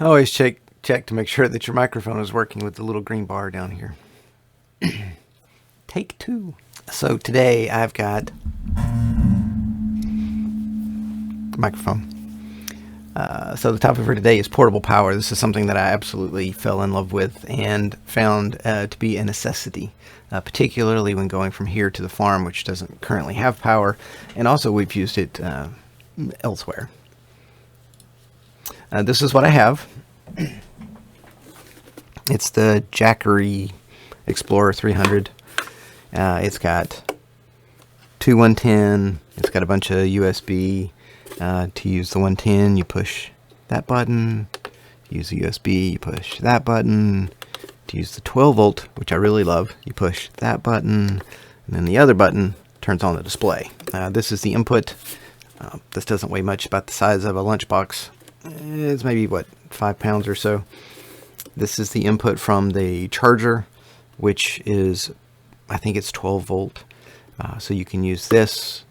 Always check to make sure that your microphone is working with the little green bar down here. Take two. So today I've got microphone. So the topic for today is portable power. This is something that I absolutely fell in love with and found to be a necessity, particularly when going from here to the farm, which doesn't currently have power, and also we've used it elsewhere. This is what I have. It's the Jackery Explorer 300. It's got two 110. It's got a bunch of USB. To use the 110, you push that button. To use the USB, you push that button. To use the 12 volt, which I really love, you push that button. And then the other button turns on the display. This is the input. This doesn't weigh much, about the size of a lunchbox. It's maybe, what, 5 pounds or so. This is the input from the charger, which is, I think it's 12 volt. So you can use this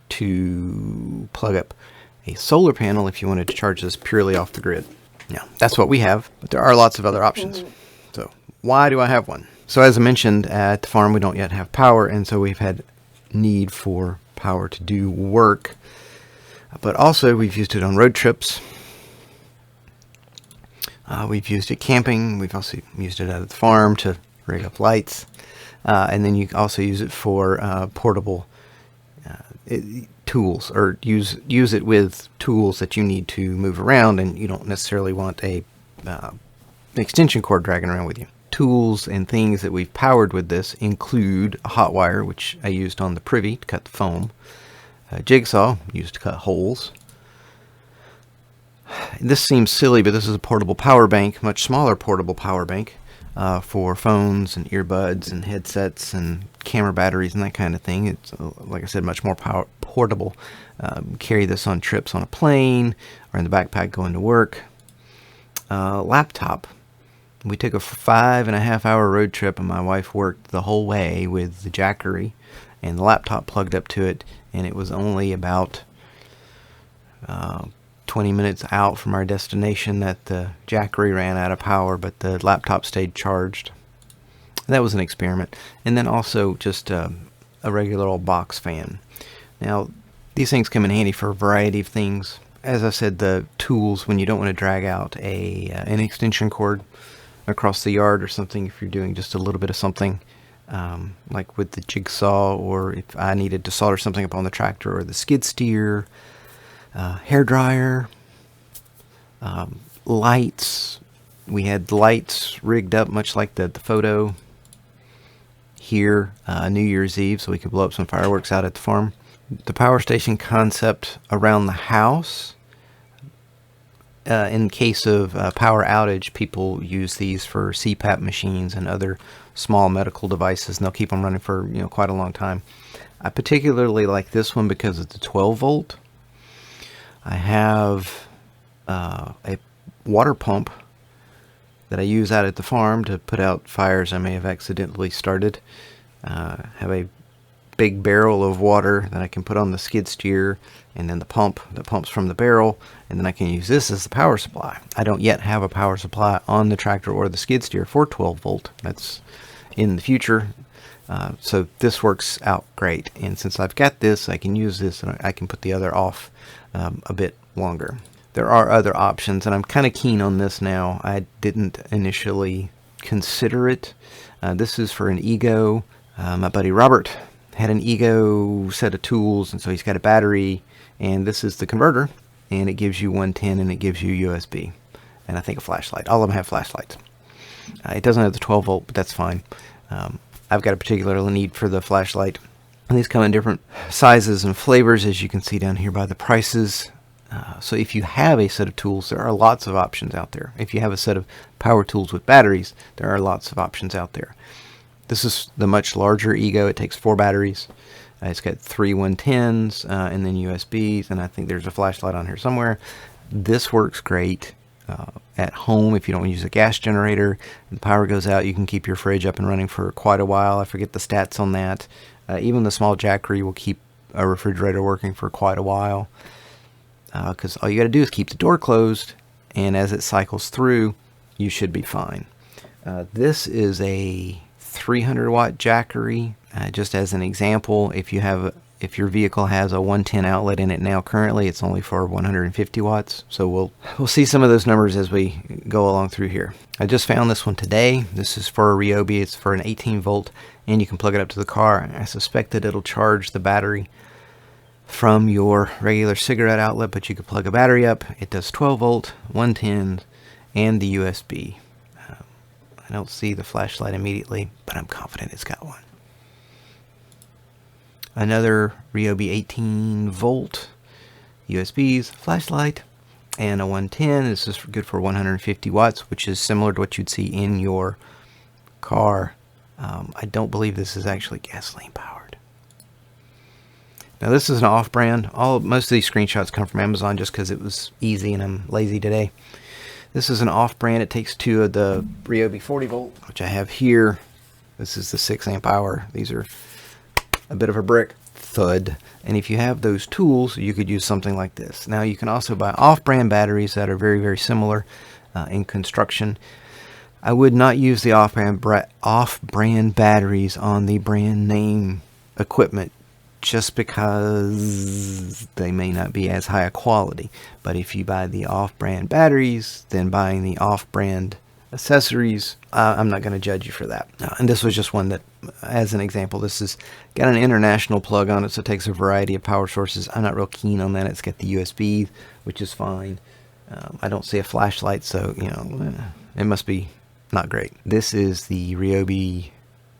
to plug up a solar panel if you wanted to charge this purely off the grid. Now, that's what we have, but there are lots of other options. So why do I have one? So as I mentioned, at the farm we don't yet have power, and so we've had need for power to do work. But also we've used it on road trips. We've used it camping. We've also used it at the farm to rig up lights. And then you also use it for portable tools, or use it with tools that you need to move around and you don't necessarily want a extension cord dragging around with you. Tools and things that we've powered with this include a hot wire, which I used on the privy to cut the foam, a jigsaw used to cut holes. This seems silly, but this is a portable power bank, much smaller portable power bank for phones and earbuds and headsets and camera batteries and that kind of thing. It's, like I said, much more portable. Carry this on trips on a plane or in the backpack going to work. Laptop. We took a 5.5 hour road trip, and my wife worked the whole way with the Jackery and the laptop plugged up to it, and it was only about 20 minutes out from our destination that the Jackery ran out of power, but the laptop stayed charged. That was an experiment. And then also just a regular old box fan. Now, these things come in handy for a variety of things. As I said, the tools, when you don't want to drag out an extension cord across the yard or something, if you're doing just a little bit of something, like with the jigsaw, or if I needed to solder something up on the tractor or the skid steer, hair dryer, lights. We had lights rigged up much like the photo here, New Year's Eve, so we could blow up some fireworks out at the farm. The power station concept around the house. In case of power outage, people use these for CPAP machines and other small medical devices, and they'll keep them running for quite a long time. I particularly like this one because it's a 12 volt. I have a water pump that I use out at the farm to put out fires I may have accidentally started. Have a big barrel of water that I can put on the skid steer, and then the pump that pumps from the barrel, and then I can use this as the power supply. I don't yet have a power supply on the tractor or the skid steer for 12 volt. That's in the future. So this works out great, and since I've got this, I can use this and I can put the other off a bit longer. There are other options, and I'm kind of keen on this now. I didn't initially consider it. This is for an Ego. My buddy Robert had an Ego set of tools, and so he's got a battery, and this is the converter, and it gives you 110 and it gives you USB, and I think a flashlight. All of them have flashlights. It doesn't have the 12 volt, but that's fine. I've got a particular need for the flashlight. And these come in different sizes and flavors, as you can see down here by the prices. So if you have a set of tools, there are lots of options out there. If you have a set of power tools with batteries, there are lots of options out there. This is the much larger Ego. It takes 4 batteries. It's got 3 110s and then USBs, and I think there's a flashlight on here somewhere. This works great at home if you don't use a gas generator. And the power goes out, you can keep your fridge up and running for quite a while. I forget the stats on that. Even the small Jackery will keep a refrigerator working for quite a while, because all you got to do is keep the door closed and as it cycles through, you should be fine. This is a 300 watt Jackery. Just as an example, if your vehicle has a 110 outlet in it now, currently it's only for 150 watts. So we'll see some of those numbers as we go along through here. I just found this one today. This is for a Ryobi. It's for an 18 volt, and you can plug it up to the car. I suspect that it'll charge the battery from your regular cigarette outlet, but you could plug a battery up. It does 12 volt, 110, and the USB. I don't see the flashlight immediately, but I'm confident it's got one. Another Ryobi 18 volt USBs, flashlight, and a 110. This is good for 150 watts, which is similar to what you'd see in your car. I don't believe this is actually gasoline powered. Now this is an off-brand. Most of these screenshots come from Amazon just because it was easy and I'm lazy today. This is an off-brand. It takes two of the Ryobi 40 volt, which I have here. This is the 6 amp hour. These are a bit of a brick. Thud. And if you have those tools, you could use something like this. Now you can also buy off-brand batteries that are very, very similar in construction. I would not use the off-brand batteries on the brand name equipment just because they may not be as high a quality. But if you buy the off-brand batteries, then buying the off-brand accessories, I'm not going to judge you for that. And this was just one that, as an example, this has got an international plug on it, so it takes a variety of power sources. I'm not real keen on that. It's got the USB, which is fine. I don't see a flashlight, so it must be not great. This is the Ryobi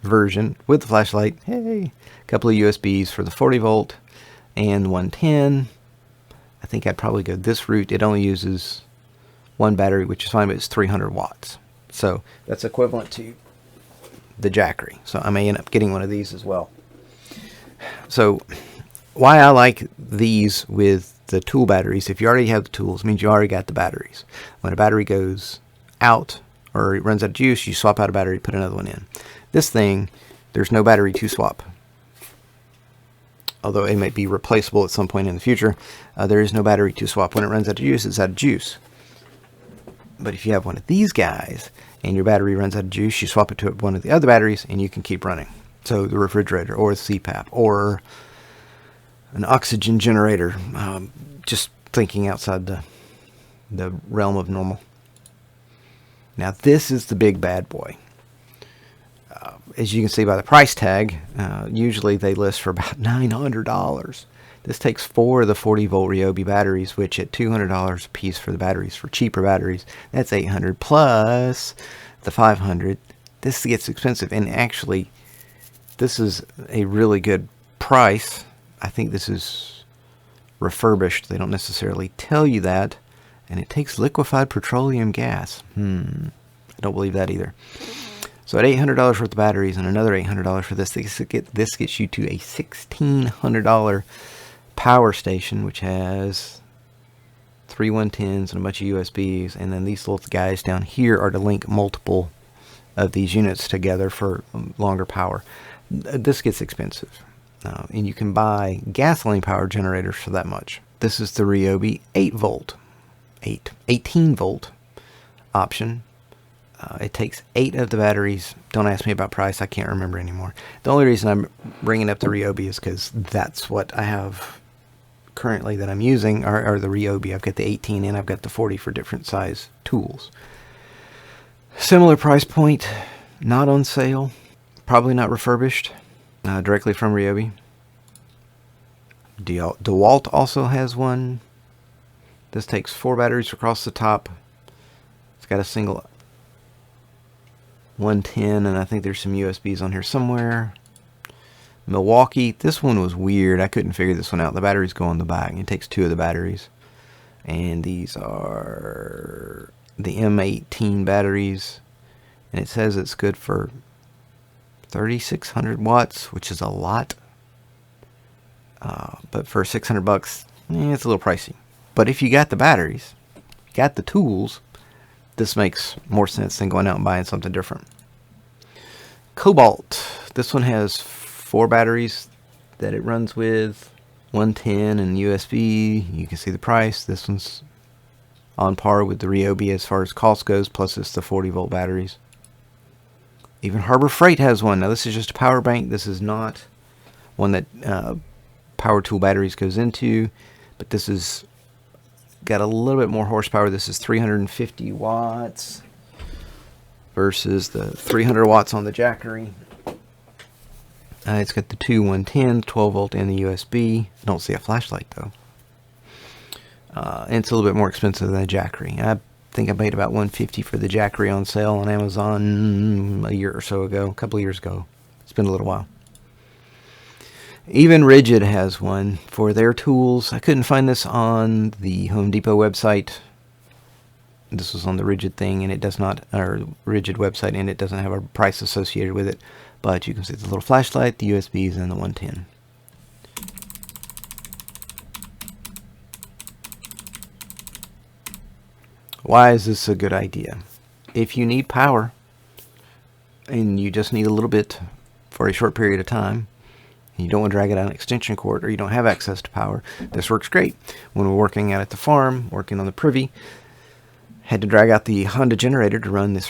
version with the flashlight. Hey, a couple of USBs for the 40 volt and 110. I think I'd probably go this route. It only uses one battery, which is fine, but it's 300 watts. So that's equivalent to the Jackery. So I may end up getting one of these as well. So why I like these with the tool batteries, if you already have the tools, means you already got the batteries. When a battery goes out or it runs out of juice, you swap out a battery, put another one in. This thing, there's no battery to swap. Although it might be replaceable at some point in the future, there is no battery to swap. When it runs out of juice, it's out of juice. But if you have one of these guys and your battery runs out of juice, you swap it to one of the other batteries and you can keep running. So the refrigerator or the CPAP or an oxygen generator, just thinking outside the realm of normal. Now this is the big bad boy. As you can see by the price tag, usually they list for about $900. This takes 4 of the 40 volt Ryobi batteries, which at $200 a piece for the batteries, for cheaper batteries, that's $800 plus the $500. This gets expensive, and actually, this is a really good price. I think this is refurbished. They don't necessarily tell you that, and it takes liquefied petroleum gas. I don't believe that either. So at $800 worth of batteries and another $800 for this, this gets you to a $1,600 power station, which has 3 110s and a bunch of USBs, and then these little guys down here are to link multiple of these units together for longer power. This gets expensive, and you can buy gasoline power generators for that much. This is the Ryobi 18 volt option. It takes 8 of the batteries. Don't ask me about price. I can't remember anymore. The only reason I'm bringing up the Ryobi is because that's what I have currently that I'm using, are the Ryobi. I've got the 18 and I've got the 40 for different size tools. Similar price point, not on sale, probably not refurbished, directly from Ryobi. DeWalt also has one. This takes 4 batteries across the top. It's got a single 110, and I think there's some USBs on here somewhere. Milwaukee, this one was weird. I couldn't figure this one out. The batteries go on the back. It takes 2 of the batteries. And these are the M18 batteries. And it says it's good for 3,600 watts, which is a lot. But for $600, it's a little pricey. But if you got the batteries, got the tools, this makes more sense than going out and buying something different. Cobalt. This one has 4 batteries that it runs with, 110 and USB. You can see the price. This one's on par with the Ryobi as far as cost goes, plus it's the 40-volt batteries. Even Harbor Freight has one. Now this is just a power bank. This is not one that power tool batteries goes into, but this is got a little bit more horsepower. This is 350 watts versus the 300 watts on the Jackery. It's got the two 110, 12 volt, and the USB. I don't see a flashlight though. And it's a little bit more expensive than the Jackery. I think I paid about $150 for the Jackery on sale on Amazon a year or so ago, a couple of years ago. It's been a little while. Even Rigid has one for their tools. I couldn't find this on the Home Depot website. This was on the Rigid thing, and it does not, or Rigid website, and it doesn't have a price associated with it. But you can see the little flashlight, the USBs, and the 110. Why is this a good idea? If you need power, and you just need a little bit for a short period of time, and you don't want to drag it out an extension cord, or you don't have access to power, this works great. When we're working out at the farm, working on the privy, had to drag out the Honda generator to run the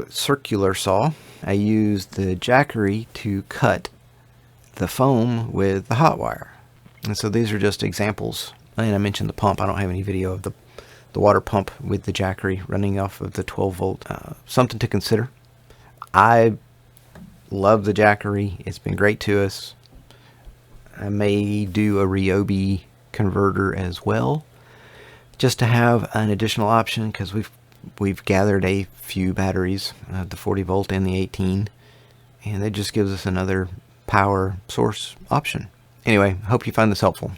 circular saw. I used the Jackery to cut the foam with the hot wire. And so these are just examples. And I mentioned the pump. I don't have any video of the water pump with the Jackery running off of the 12 volt. Something to consider. I love the Jackery. It's been great to us. I may do a Ryobi converter as well, just to have an additional option, because we've gathered a few batteries, the 40 volt and the 18, and it just gives us another power source option. Anyway, hope you find this helpful.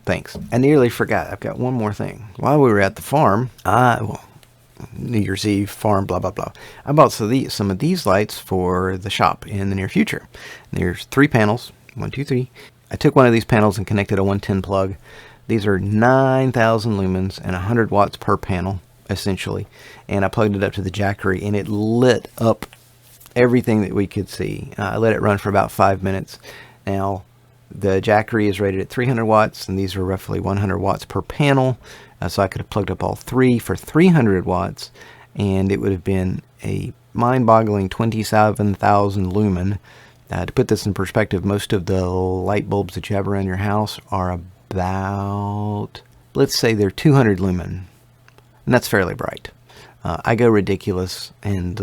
Thanks. I nearly forgot. I've got one more thing. While we were at the farm, New Year's Eve farm, blah blah blah, I bought some of these lights for the shop in the near future. There's 3 panels, 1, 2, 3. I took one of these panels and connected a 110 plug. These are 9,000 lumens and 100 watts per panel, essentially. And I plugged it up to the Jackery, and it lit up everything that we could see. I let it run for about 5 minutes. Now, the Jackery is rated at 300 watts, and these are roughly 100 watts per panel. So I could have plugged up all 3 for 300 watts, and it would have been a mind-boggling 27,000 lumen. To put this in perspective, most of the light bulbs that you have around your house are about, let's say they're 200 lumen, and that's fairly bright. I go ridiculous, and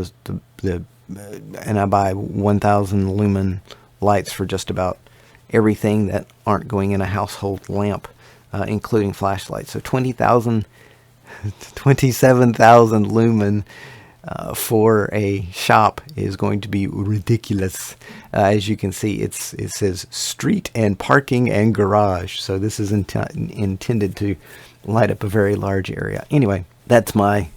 and I buy 1,000 lumen lights for just about everything that aren't going in a household lamp, including flashlights. So 27,000 lumen for a shop is going to be ridiculous. As you can see, it says street and parking and garage. So this is intended to light up a very large area. Anyway, that's my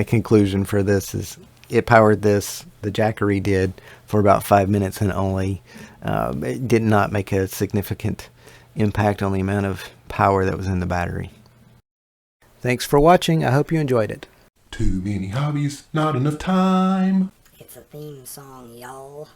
conclusion for this. Is it powered this, the Jackery did, for about 5 minutes, and only it did not make a significant impact on the amount of power that was in the battery. Thanks for watching. I hope you enjoyed it. Too many hobbies, not enough time. It's a theme song, y'all.